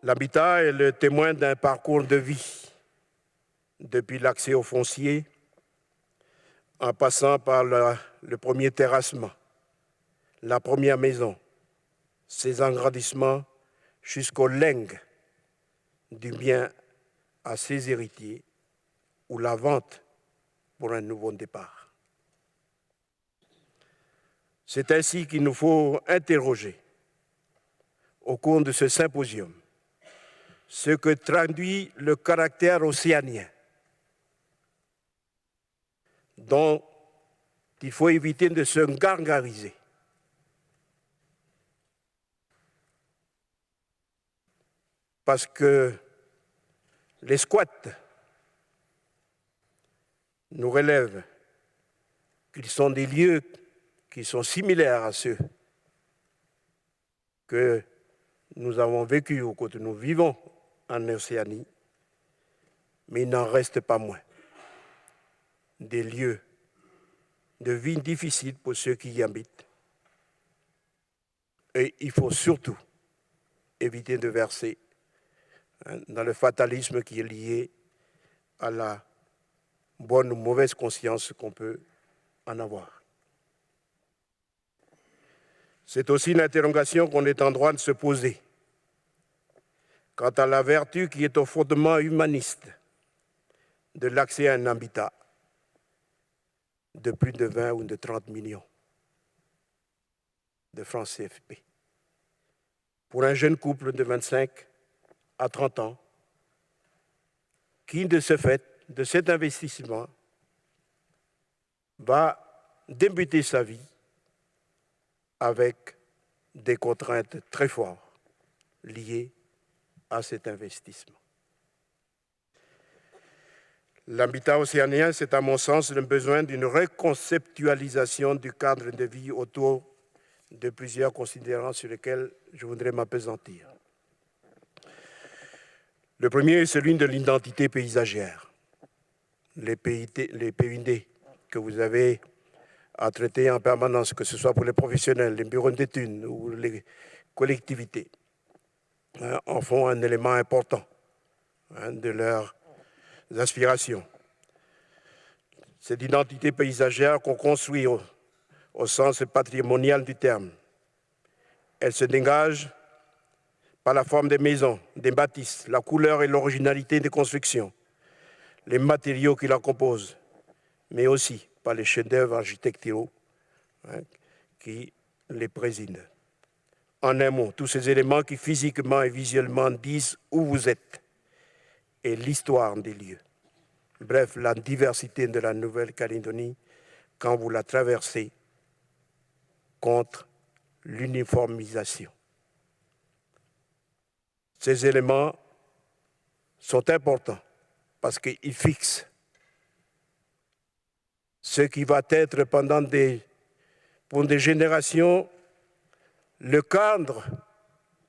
L'habitat est le témoin d'un parcours de vie, depuis l'accès au foncier, en passant par le premier terrassement, la première maison, ses agrandissements, jusqu'au legs du bien à ses héritiers ou la vente pour un nouveau départ. C'est ainsi qu'il nous faut interroger au cours de ce symposium ce que traduit le caractère océanien dont il faut éviter de se gargariser. Parce que les squats nous relèvent qu'ils sont des lieux qui sont similaires à ceux que nous avons vécus ou que nous vivons en Océanie, mais il n'en reste pas moins des lieux de vie difficiles pour ceux qui y habitent. Et il faut surtout éviter de verser dans le fatalisme qui est lié à la bonne ou mauvaise conscience qu'on peut en avoir. C'est aussi une interrogation qu'on est en droit de se poser quant à la vertu qui est au fondement humaniste de l'accès à un habitat de plus de 20 ou de 30 millions de francs CFP. Pour un jeune couple de 25 à 30 ans qui, de ce fait, de cet investissement, va débuter sa vie avec des contraintes très fortes liées à cet investissement. L'habitat océanien, c'est à mon sens le besoin d'une reconceptualisation du cadre de vie autour de plusieurs considérants sur lesquels je voudrais m'appesantir. Le premier est celui de l'identité paysagère, les PUD que vous avez à traiter en permanence, que ce soit pour les professionnels, les bureaux d'études ou les collectivités, en font un élément important de leurs aspirations. Cette identité paysagère qu'on construit au sens patrimonial du terme, elle se dégage par la forme des maisons, des bâtisses, la couleur et l'originalité des constructions, les matériaux qui la composent, mais aussi par les chefs-d'œuvre architecturaux qui les président. En un mot, tous ces éléments qui physiquement et visuellement disent où vous êtes et l'histoire des lieux. Bref, la diversité de la Nouvelle-Calédonie quand vous la traversez contre l'uniformisation. Ces éléments sont importants parce qu'ils fixent ce qui va être pour des générations le cadre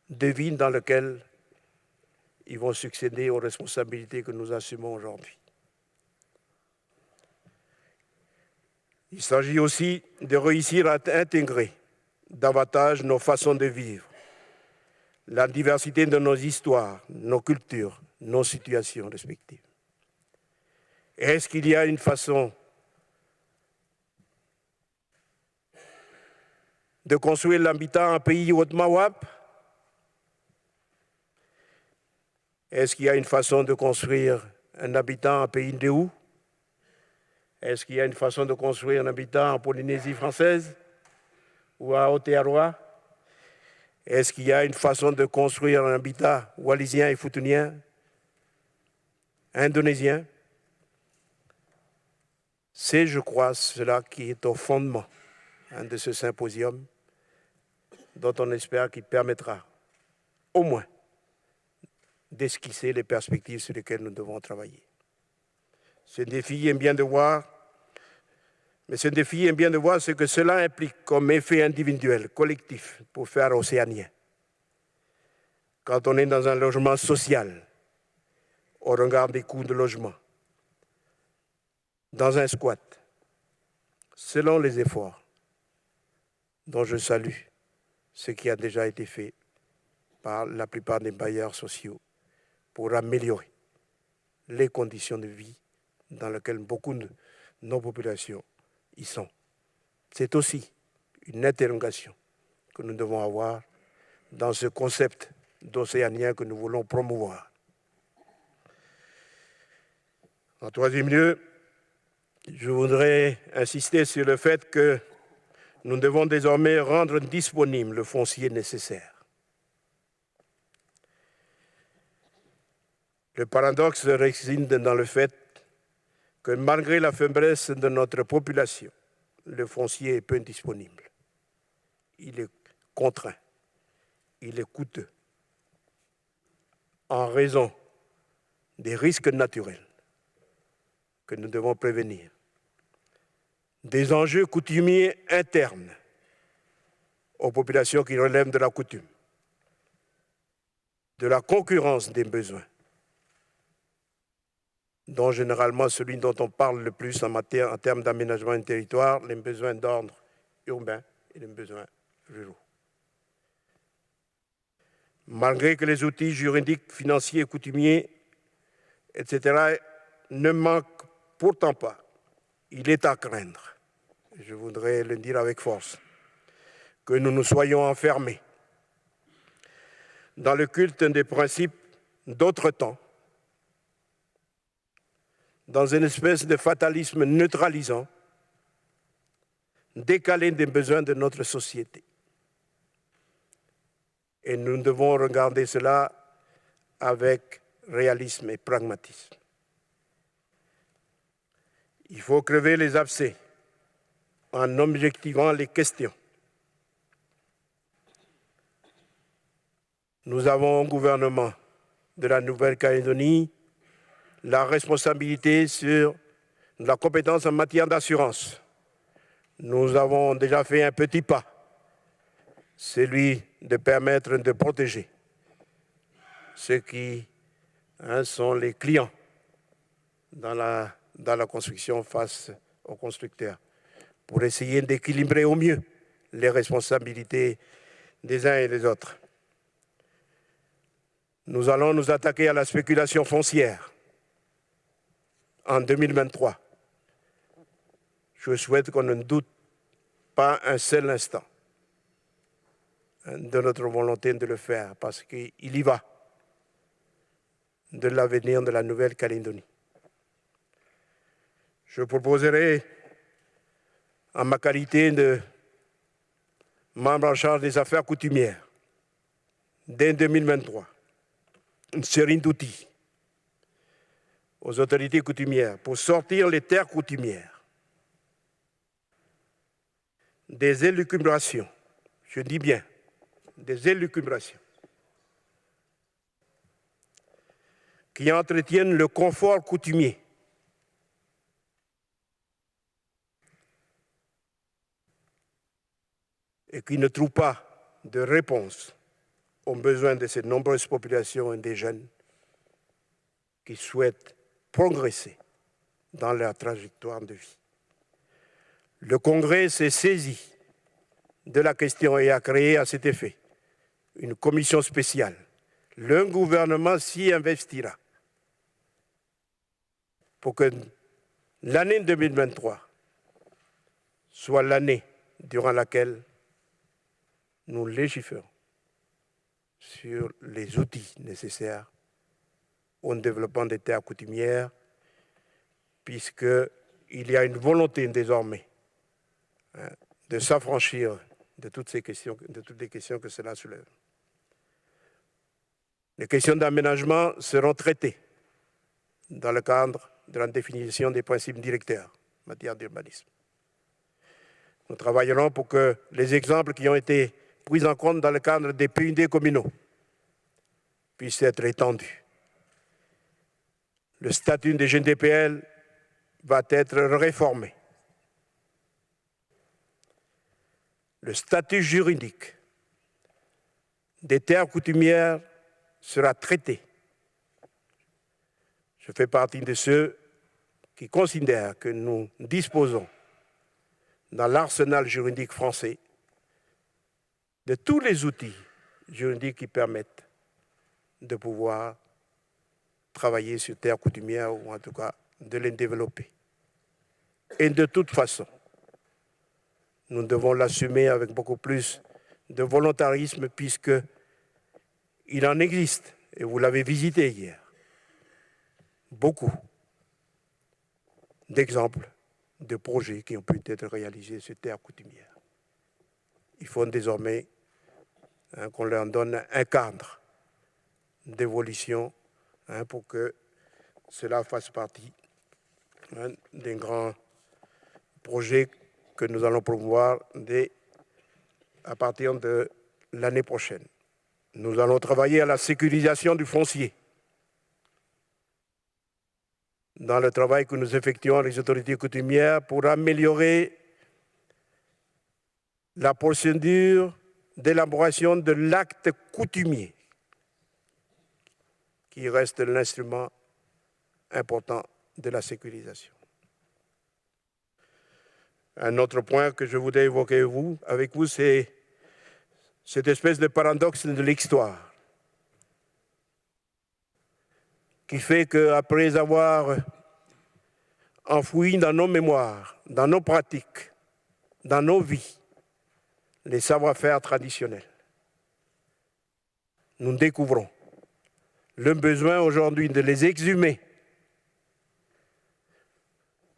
de vie dans lequel ils vont succéder aux responsabilités que nous assumons aujourd'hui. Il s'agit aussi de réussir à intégrer davantage nos façons de vivre, la diversité de nos histoires, nos cultures, nos situations respectives. Est-ce qu'il y a une façon de construire l'habitat en pays Haute-Mawap? Est-ce qu'il y a une façon de construire un habitat en pays Ndéou? Est-ce qu'il y a une façon de construire un habitat en Polynésie française ou à Aotearoa? Est-ce qu'il y a une façon de construire un habitat wallisien et futunien, indonésien? C'est, je crois, cela qui est au fondement de ce symposium, dont on espère qu'il permettra au moins d'esquisser les perspectives sur lesquelles nous devons travailler. Ce défi est bien de voir, mais ce défi est bien de voir ce que cela implique comme effet individuel, collectif, pour faire océanien. Quand on est dans un logement social, au regard des coûts de logement, dans un squat, selon les efforts dont je salue ce qui a déjà été fait par la plupart des bailleurs sociaux pour améliorer les conditions de vie dans lesquelles beaucoup de nos populations y sont. C'est aussi une interrogation que nous devons avoir dans ce concept d'océanien que nous voulons promouvoir. En troisième lieu, je voudrais insister sur le fait que nous devons désormais rendre disponible le foncier nécessaire. Le paradoxe réside dans le fait que malgré la faiblesse de notre population, le foncier est peu disponible. Il est contraint, il est coûteux, en raison des risques naturels que nous devons prévenir, des enjeux coutumiers internes aux populations qui relèvent de la coutume, de la concurrence des besoins, dont généralement celui dont on parle le plus en termes d'aménagement du territoire, les besoins d'ordre urbain et les besoins ruraux. Malgré que les outils juridiques, financiers, coutumiers, etc., ne manquent pourtant pas, il est à craindre, je voudrais le dire avec force, que nous nous soyons enfermés dans le culte des principes d'autre temps, dans une espèce de fatalisme neutralisant, décalé des besoins de notre société. Et nous devons regarder cela avec réalisme et pragmatisme. Il faut crever les abcès en objectivant les questions. Nous avons au gouvernement de la Nouvelle-Calédonie la responsabilité sur la compétence en matière d'assurance. Nous avons déjà fait un petit pas, celui de permettre de protéger ceux qui sont les clients dans la construction face aux constructeurs, pour essayer d'équilibrer au mieux les responsabilités des uns et des autres. Nous allons nous attaquer à la spéculation foncière en 2023. Je souhaite qu'on ne doute pas un seul instant de notre volonté de le faire, parce qu'il y va de l'avenir de la Nouvelle-Calédonie. Je proposerai, en ma qualité de membre en charge des affaires coutumières, dès 2023, une série d'outils aux autorités coutumières pour sortir les terres coutumières des élucubrations, je dis bien des élucubrations, qui entretiennent le confort coutumier et qui ne trouvent pas de réponse aux besoins de ces nombreuses populations et des jeunes qui souhaitent progresser dans leur trajectoire de vie. Le Congrès s'est saisi de la question et a créé à cet effet une commission spéciale. Le gouvernement s'y investira pour que l'année 2023 soit l'année durant laquelle nous légiférons sur les outils nécessaires au développement des terres coutumières, puisqu'il y a une volonté désormais de s'affranchir de toutes les questions que cela soulève. Les questions d'aménagement seront traitées dans le cadre de la définition des principes directeurs en matière d'urbanisme. Nous travaillerons pour que les exemples qui ont été pris en compte dans le cadre des PUD communaux puissent être étendus. Le statut des GDPL va être réformé. Le statut juridique des terres coutumières sera traité. Je fais partie de ceux qui considèrent que nous disposons dans l'arsenal juridique français de tous les outils juridiques qui permettent de pouvoir travailler sur terre coutumière ou en tout cas de les développer. Et de toute façon, nous devons l'assumer avec beaucoup plus de volontarisme puisqu'il en existe, et vous l'avez visité hier, beaucoup d'exemples de projets qui ont pu être réalisés sur terre coutumière. Il faut désormais qu'on leur donne un cadre d'évolution pour que cela fasse partie des grands projets que nous allons promouvoir à partir de l'année prochaine. Nous allons travailler à la sécurisation du foncier. Dans le travail que nous effectuons les autorités coutumières pour améliorer la procédure d'élaboration de l'acte coutumier, qui reste l'instrument important de la sécurisation. Un autre point que je voudrais évoquer avec vous, c'est cette espèce de paradoxe de l'histoire qui fait qu'après avoir enfoui dans nos mémoires, dans nos pratiques, dans nos vies, les savoir-faire traditionnels, nous découvrons le besoin aujourd'hui de les exhumer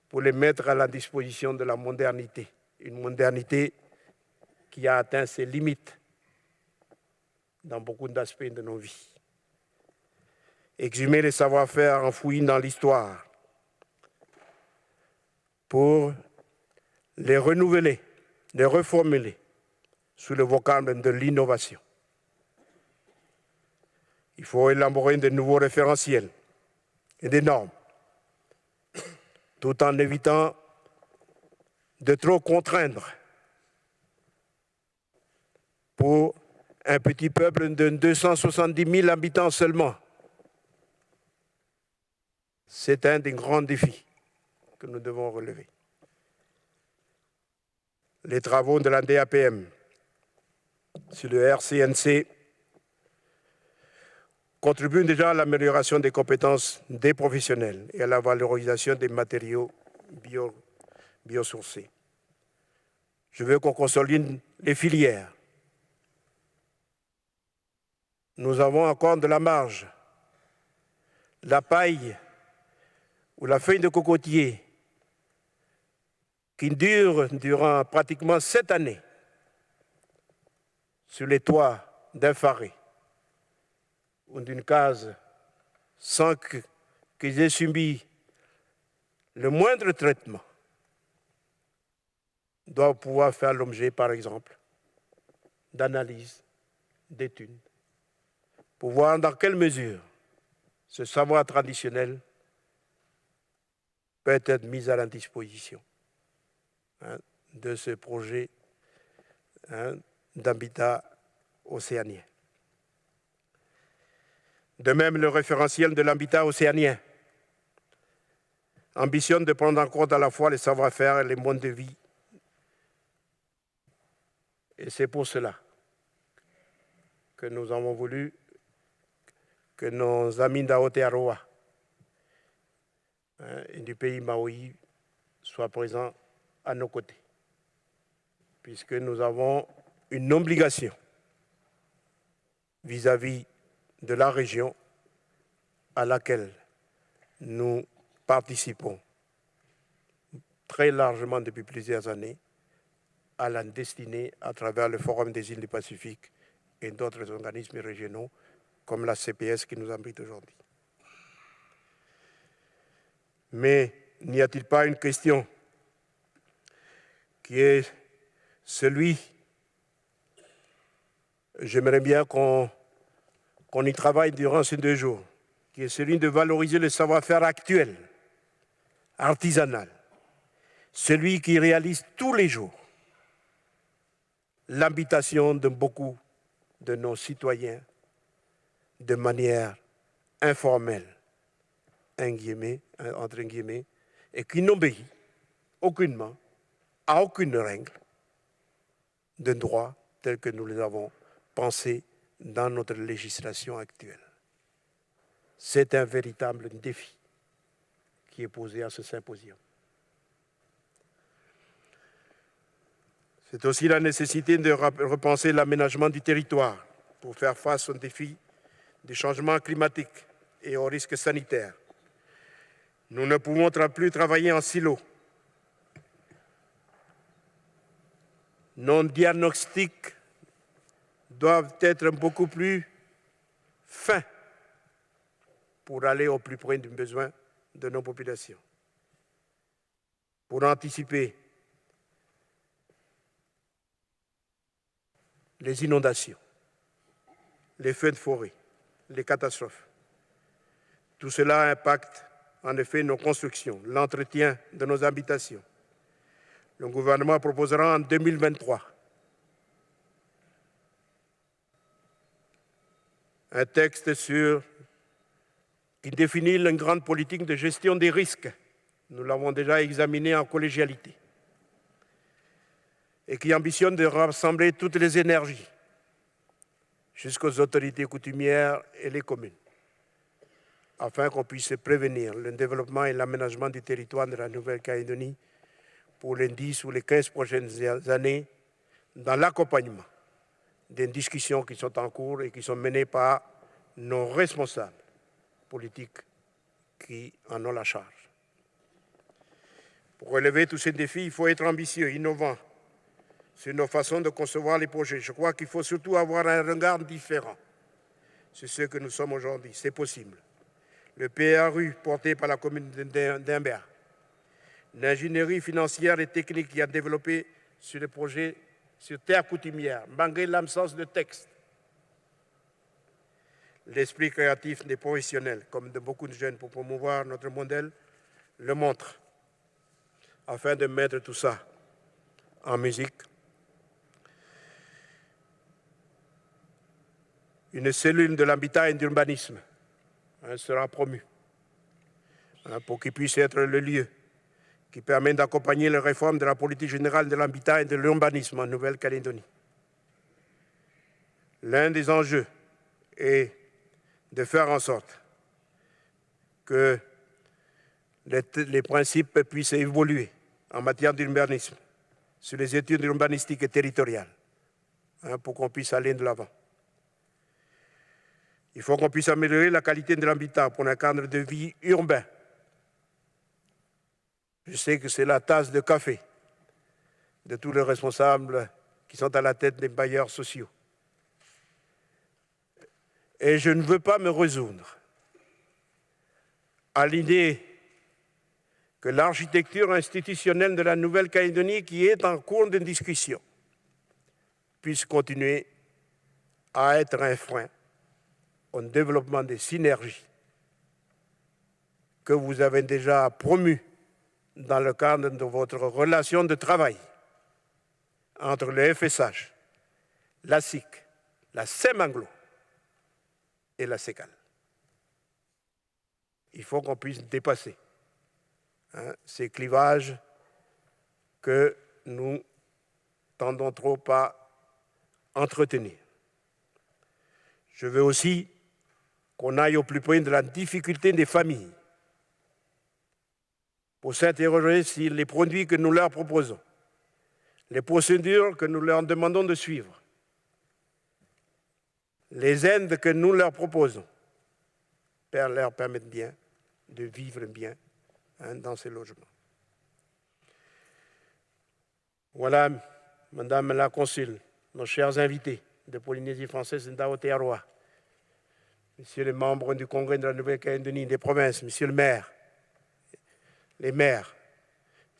pour les mettre à la disposition de la modernité, une modernité qui a atteint ses limites dans beaucoup d'aspects de nos vies. Exhumer les savoir-faire enfouis dans l'histoire pour les renouveler, les reformuler sous le vocable de l'innovation. Il faut élaborer de nouveaux référentiels et des normes, tout en évitant de trop contraindre pour un petit peuple de 270 000 habitants seulement. C'est un des grands défis que nous devons relever. Les travaux de la DAPM sur le RCNC contribuent déjà à l'amélioration des compétences des professionnels et à la valorisation des matériaux biosourcés. Je veux qu'on consolide les filières. Nous avons encore de la marge. La paille ou la feuille de cocotier qui dure durant pratiquement 7 années sur les toits d'un faré ou d'une case sans qu'ils aient subi le moindre traitement, doit pouvoir faire l'objet, par exemple, d'analyses, d'études, pour voir dans quelle mesure ce savoir traditionnel peut être mis à la disposition de ce projet d'habitat océanien. De même, le référentiel de l'habitat océanien ambitionne de prendre en compte à la fois les savoir-faire et les modes de vie. Et c'est pour cela que nous avons voulu que nos amis d'Aotearoa et du pays Maui soient présents à nos côtés, puisque nous avons une obligation vis-à-vis de la région à laquelle nous participons très largement depuis plusieurs années à la destinée à travers le Forum des îles du Pacifique et d'autres organismes régionaux comme la CPS qui nous abrite aujourd'hui. Mais n'y a-t-il pas une question qui est celui, j'aimerais bien qu'on y travaille durant ces 2 jours, qui est celui de valoriser le savoir-faire actuel, artisanal, celui qui réalise tous les jours l'habitation de beaucoup de nos citoyens de manière informelle, entre guillemets, et qui n'obéit aucunement à aucune règle de droit telle que nous les avons pensées dans notre législation actuelle. C'est un véritable défi qui est posé à ce symposium. C'est aussi la nécessité de repenser l'aménagement du territoire pour faire face aux défis du changement climatique et aux risques sanitaires. Nous ne pouvons plus travailler en silo. Nos diagnostics doivent être beaucoup plus fins pour aller au plus près du besoin de nos populations, pour anticiper les inondations, les feux de forêt, les catastrophes. Tout cela impacte en effet nos constructions, l'entretien de nos habitations. Le gouvernement proposera en 2023 un texte qui définit une grande politique de gestion des risques. Nous l'avons déjà examiné en collégialité. Et qui ambitionne de rassembler toutes les énergies jusqu'aux autorités coutumières et les communes, afin qu'on puisse prévenir le développement et l'aménagement du territoire de la Nouvelle-Calédonie pour les 10 ou les 15 prochaines années, dans l'accompagnement des discussions qui sont en cours et qui sont menées par nos responsables politiques qui en ont la charge. Pour relever tous ces défis, il faut être ambitieux, innovant sur nos façons de concevoir les projets. Je crois qu'il faut surtout avoir un regard différent sur ce que nous sommes aujourd'hui. C'est possible. Le PRU porté par la commune d'Imbert, l'ingénierie financière et technique qui a développé sur les projets sur terre coutumière, malgré l'absence de texte. L'esprit créatif des professionnels, comme de beaucoup de jeunes pour promouvoir notre modèle, le montre. Afin de mettre tout ça en musique, une cellule de l'habitat et de l'urbanisme sera promue pour qu'il puisse être le lieu qui permet d'accompagner les réformes de la politique générale de l'habitat et de l'urbanisme en Nouvelle-Calédonie. L'un des enjeux est de faire en sorte que les principes puissent évoluer en matière d'urbanisme, sur les études urbanistiques et territoriales, pour qu'on puisse aller de l'avant. Il faut qu'on puisse améliorer la qualité de l'habitat pour un cadre de vie urbain. Je sais que c'est la tasse de café de tous les responsables qui sont à la tête des bailleurs sociaux. Et je ne veux pas me résoudre à l'idée que l'architecture institutionnelle de la Nouvelle-Calédonie, qui est en cours de discussion, puisse continuer à être un frein au développement des synergies que vous avez déjà promues dans le cadre de votre relation de travail entre le FSH, la SIC, la CEMANGLO et la CECAL. Il faut qu'on puisse dépasser ces clivages que nous tendons trop à entretenir. Je veux aussi qu'on aille au plus près de la difficulté des familles pour s'interroger sur les produits que nous leur proposons, les procédures que nous leur demandons de suivre, les aides que nous leur proposons leur permettent bien de vivre bien dans ces logements. Voilà, Madame la Consul, nos chers invités de Polynésie française et d'Aotearoa, Messieurs les membres du Congrès de la Nouvelle-Calédonie, des provinces, Monsieur le maire, les maires,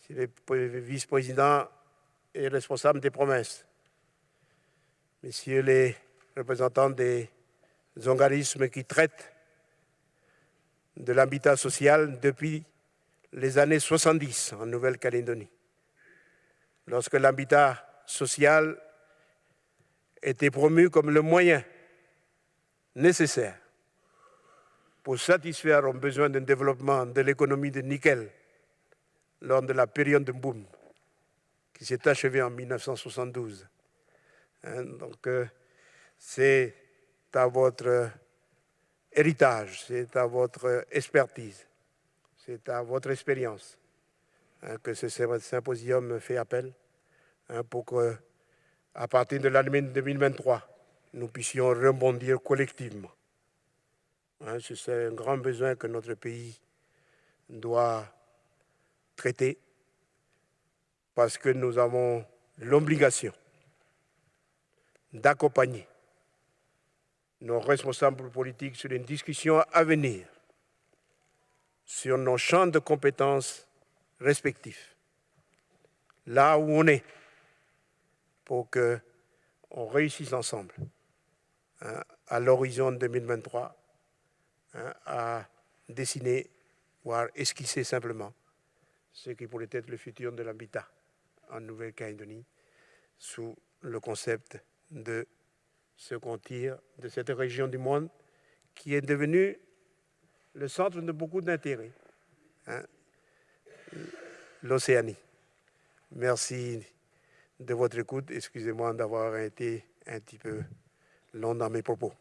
Messieurs les vice-présidents et responsables des provinces, Messieurs les représentants des organismes qui traitent de l'habitat social depuis les années 70 en Nouvelle-Calédonie, lorsque l'habitat social était promu comme le moyen nécessaire pour satisfaire aux besoins d'un développement de l'économie de nickel lors de la période de boom qui s'est achevée en 1972. Donc, c'est à votre héritage, c'est à votre expertise, c'est à votre expérience que ce symposium fait appel pour que, à partir de l'année 2023, nous puissions rebondir collectivement. C'est un grand besoin que notre pays doit traiter parce que nous avons l'obligation d'accompagner nos responsables politiques sur une discussion à venir sur nos champs de compétences respectifs, là où on est, pour qu'on réussisse ensemble à l'horizon 2023 à dessiner, voire esquisser simplement ce qui pourrait être le futur de l'habitat en Nouvelle-Calédonie sous le concept de ce qu'on tire de cette région du monde qui est devenue le centre de beaucoup d'intérêts, l'Océanie. Merci de votre écoute. Excusez-moi d'avoir été un petit peu long dans mes propos.